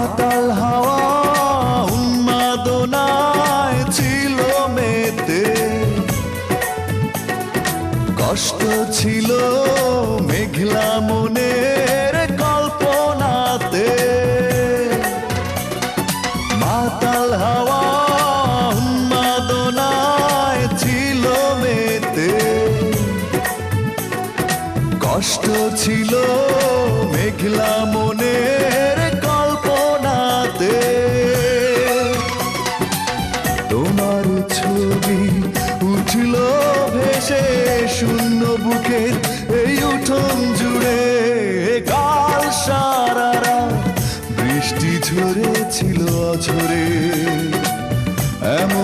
মাতাল হাওয়া উন্মাদনায় ছিল মেতে, কষ্ট ছিল মেঘলা মনের কল্পনাতে। মাতাল হাওয়া উন্মাদনায় ছিল মেতে, কষ্ট ছিল মেঘলা মনের কল্পনাতে। তোমার ছবি উঠল ভেসে শূন্য বুকের এই উঠোন জুড়ে। কাল সারা রাত বৃষ্টি ঝরেছিল অঝরে, এমন